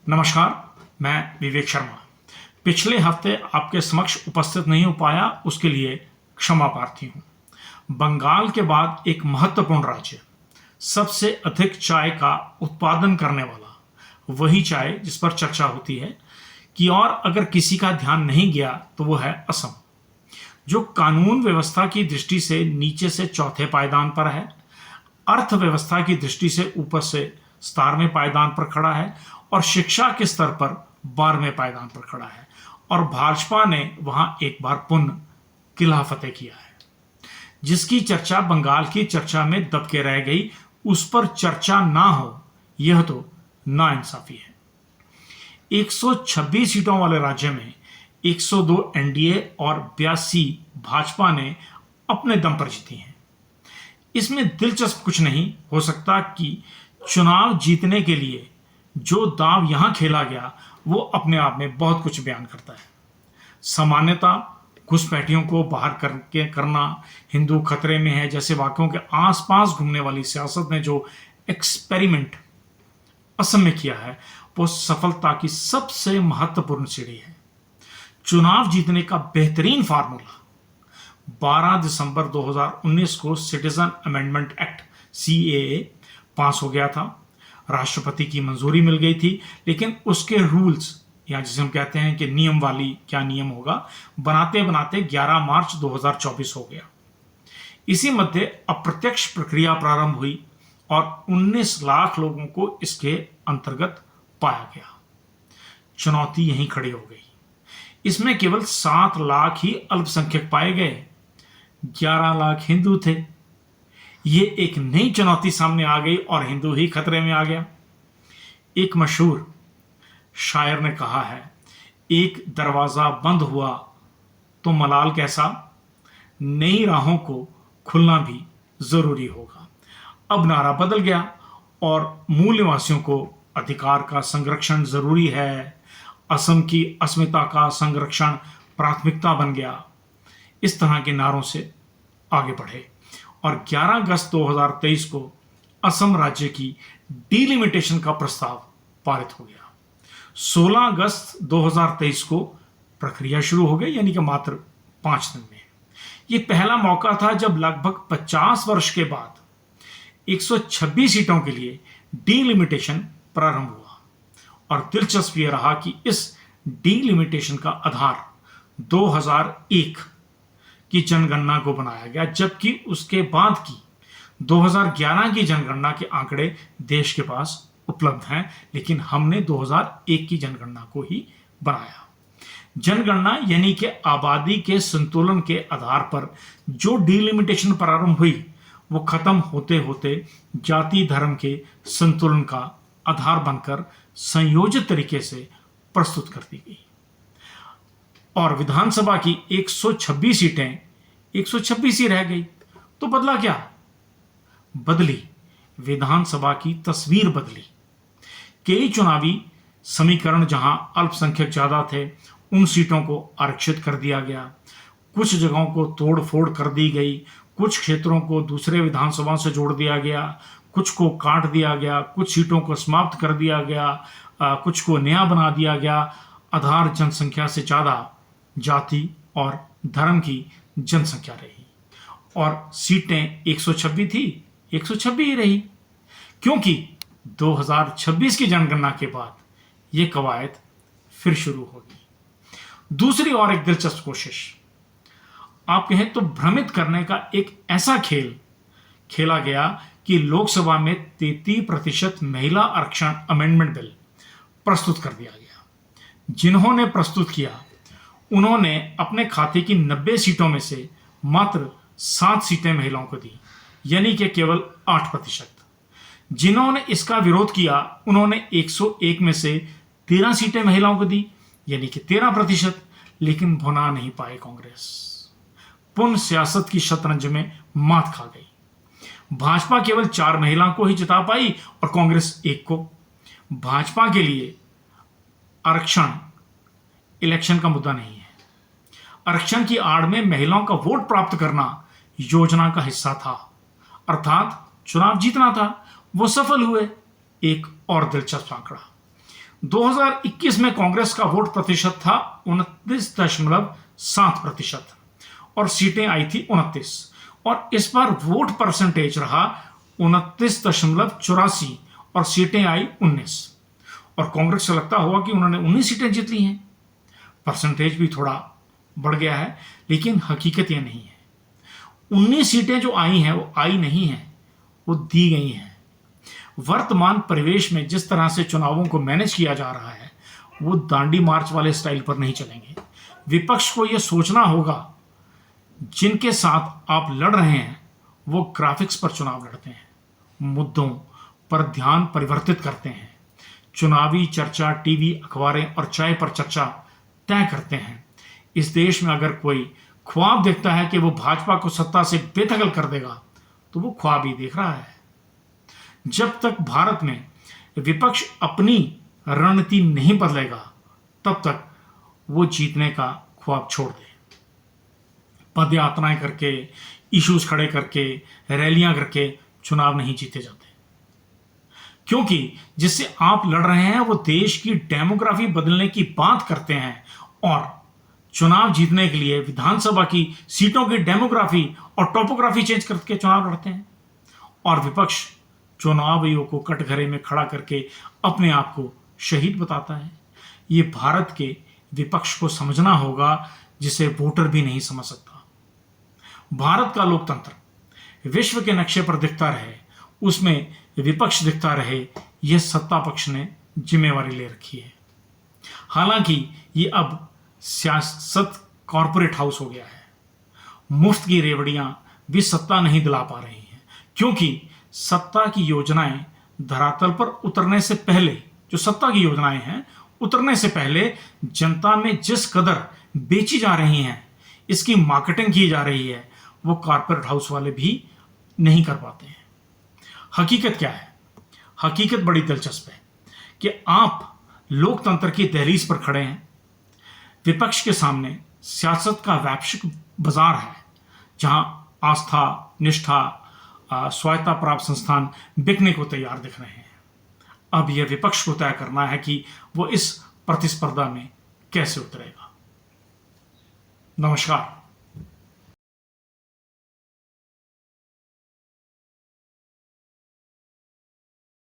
नमस्कार, मैं विवेक शर्मा। पिछले हफ्ते आपके समक्ष उपस्थित नहीं हो पाया, उसके लिए क्षमा प्रार्थी हूँ। बंगाल के बाद एक महत्वपूर्ण राज्य, सबसे अधिक चाय का उत्पादन करने वाला, वही चाय जिस पर चर्चा होती है कि और अगर किसी का ध्यान नहीं गया तो वो है असम, जो कानून व्यवस्था की दृष्टि से नीचे से चौथे पायदान पर है, अर्थव्यवस्था की दृष्टि से ऊपर से 17वें पायदान पर खड़ा है और शिक्षा के स्तर पर 12वें पायदान पर खड़ा है। और भाजपा ने वहां एक बार पुनः किला फतेह किया है, जिसकी चर्चा बंगाल की चर्चा में दबके रह गई। उस पर चर्चा ना हो, यह तो नाइंसाफी है। 126 सीटों वाले राज्य में 102 एनडीए और 82 भाजपा ने अपने दम पर जीती हैं। इसमें दिलचस्प कुछ नहीं हो सकता कि चुनाव जीतने के लिए जो दांव यहां खेला गया वो अपने आप में बहुत कुछ बयान करता है। सामान्यतः घुसपैठियों को बाहर करना, हिंदू खतरे में है जैसे वाक्यों के आसपास घूमने वाली सियासत ने जो एक्सपेरिमेंट असम में किया है वो सफलता की सबसे महत्वपूर्ण सीढ़ी है। चुनाव जीतने का बेहतरीन फार्मूला 12 दिसंबर 2019 को सिटीजन अमेंडमेंट एक्ट CAA पास हो गया था। राष्ट्रपति की मंजूरी मिल गई थी, लेकिन उसके रूल्स या जिसे हम कहते हैं कि नियम वाली क्या नियम होगा, बनाते बनाते 11 मार्च 2024 हो गया। इसी मध्य अप्रत्यक्ष प्रक्रिया प्रारंभ हुई और 19 लाख लोगों को इसके अंतर्गत पाया गया। चुनौती यहीं खड़ी हो गई। इसमें केवल 7 लाख ही अल्पसंख्यक पाए गए, 11 लाख हिंदू थे। ये एक नई चुनौती सामने आ गई और हिंदू ही खतरे में आ गया। एक मशहूर शायर ने कहा है, एक दरवाजा बंद हुआ तो मलाल कैसा, नई राहों को खुलना भी जरूरी होगा। अब नारा बदल गया और मूल निवासियों को अधिकार का संरक्षण जरूरी है, असम की अस्मिता का संरक्षण प्राथमिकता बन गया। इस तरह के नारों से आगे बढ़े और 11 अगस्त 2023 को असम राज्य की डिलिमिटेशन का प्रस्ताव पारित हो गया। 16 अगस्त 2023 को प्रक्रिया शुरू हो गई, यानी कि मात्र 5 दिन में। यह पहला मौका था जब लगभग 50 वर्ष के बाद 126 सीटों के लिए डिलिमिटेशन प्रारंभ हुआ। और दिलचस्प यह रहा कि इस डिलिमिटेशन का आधार 2001 की जनगणना को बनाया गया, जबकि उसके बाद की 2011 की जनगणना के आंकड़े देश के पास उपलब्ध हैं, लेकिन हमने 2001 की जनगणना को ही बनाया। जनगणना यानी कि आबादी के संतुलन के आधार पर जो डिलिमिटेशन प्रारंभ हुई वो खत्म होते होते जाति धर्म के संतुलन का आधार बनकर संयोजित तरीके से प्रस्तुत कर दी गई। और विधानसभा की 126 सीटें 126 ही रह गई। तो बदला क्या? बदली विधानसभा की तस्वीर बदली। कई चुनावी समीकरण जहां अल्पसंख्यक ज्यादा थे उन सीटों को आरक्षित कर दिया गया, कुछ जगहों को तोड़ फोड़ कर दी गई, कुछ क्षेत्रों को दूसरे विधानसभाओं से जोड़ दिया गया, कुछ को काट दिया गया, कुछ सीटों को समाप्त कर दिया गया, कुछ को नया बना दिया गया। आधार जनसंख्या से ज्यादा जाति और धर्म की जनसंख्या रही और सीटें 126 थी, 126 ही रही, क्योंकि 2026 की जनगणना के बाद यह कवायद फिर शुरू होगी। दूसरी और एक दिलचस्प कोशिश, आप कहें तो भ्रमित करने का एक ऐसा खेल खेला गया कि लोकसभा में 33% महिला आरक्षण अमेंडमेंट बिल प्रस्तुत कर दिया गया। जिन्होंने प्रस्तुत किया उन्होंने अपने खाते की 90 सीटों में से मात्र 7 सीटें महिलाओं को दी, यानी कि केवल 8%। जिन्होंने इसका विरोध किया उन्होंने 101 में से 13 सीटें महिलाओं को दी, यानी कि 13%, लेकिन भुना नहीं पाए कांग्रेस। पुनः सियासत की शतरंज में मात खा गई। भाजपा केवल 4 महिलाओं को ही जिता पाई और कांग्रेस 1 को। भाजपा के लिए आरक्षण इलेक्शन का मुद्दा नहीं है। आरक्षण की आड़ में महिलाओं का वोट प्राप्त करना योजना का हिस्सा था, अर्थात चुनाव जीतना था। वो सफल हुए। एक और दिलचस्प आंकड़ा, 2021 में कांग्रेस का वोट प्रतिशत था 29.7% और सीटें आई थी 29, और इस बार वोट परसेंटेज रहा 29.84 और सीटें आई 19। और कांग्रेस से लगता होगा कि उन्होंने 19 सीटें जीत ली हैं, परसेंटेज भी थोड़ा बढ़ गया है, लेकिन हकीकत यह नहीं है। 19 सीटें जो आई हैं वो आई नहीं हैं, वो दी गई हैं। वर्तमान परिवेश में जिस तरह से चुनावों को मैनेज किया जा रहा है, वो दांडी मार्च वाले स्टाइल पर नहीं चलेंगे। विपक्ष को यह सोचना होगा, जिनके साथ आप लड़ रहे हैं वो ग्राफिक्स पर चुनाव लड़ते हैं, मुद्दों पर ध्यान परिवर्तित करते हैं, चुनावी चर्चा टीवी, अखबारें और चाय पर चर्चा तय करते हैं। इस देश में अगर कोई ख्वाब देखता है कि वो भाजपा को सत्ता से बेदखल कर देगा, तो वो ख्वाब ही देख रहा है। जब तक भारत में विपक्ष अपनी रणनीति नहीं बदलेगा, तब तक वो जीतने का ख्वाब छोड़ दे। पद यात्राएं करके, इश्यूज खड़े करके, रैलियां करके चुनाव नहीं जीते जाते, क्योंकि जिससे आप लड़ रहे हैं वो देश की डेमोग्राफी बदलने की बात करते हैं, और चुनाव जीतने के लिए विधानसभा की सीटों की डेमोग्राफी और टोपोग्राफी चेंज करके चुनाव लड़ते हैं। और विपक्ष चुनावियों को कटघरे में खड़ा करके अपने आप को शहीद बताता है। ये भारत के विपक्ष को समझना होगा, जिसे वोटर भी नहीं समझ सकता। भारत का लोकतंत्र विश्व के नक्शे पर दिखता रहे, उसमें विपक्ष दिखता रहे, यह सत्ता पक्ष ने जिम्मेवारी ले रखी है। हालांकि ये अब सियासत कॉरपोरेट हाउस हो गया है। मुफ्त की रेवड़ियां भी सत्ता नहीं दिला पा रही हैं, क्योंकि सत्ता की योजनाएं धरातल पर उतरने से पहले, जो सत्ता की योजनाएं हैं उतरने से पहले जनता में जिस कदर बेची जा रही हैं, इसकी मार्केटिंग की जा रही है, वो कॉरपोरेट हाउस वाले भी नहीं कर पाते हैं। हकीकत क्या है? हकीकत बड़ी दिलचस्प है कि आप लोकतंत्र की दहलीज पर खड़े हैं। विपक्ष के सामने सियासत का वैश्विक बाजार है, जहां आस्था, निष्ठा, स्वायत्ता प्राप्त संस्थान बिकने को तैयार दिख रहे हैं। अब यह विपक्ष को तय करना है कि वो इस प्रतिस्पर्धा में कैसे उतरेगा। नमस्कार।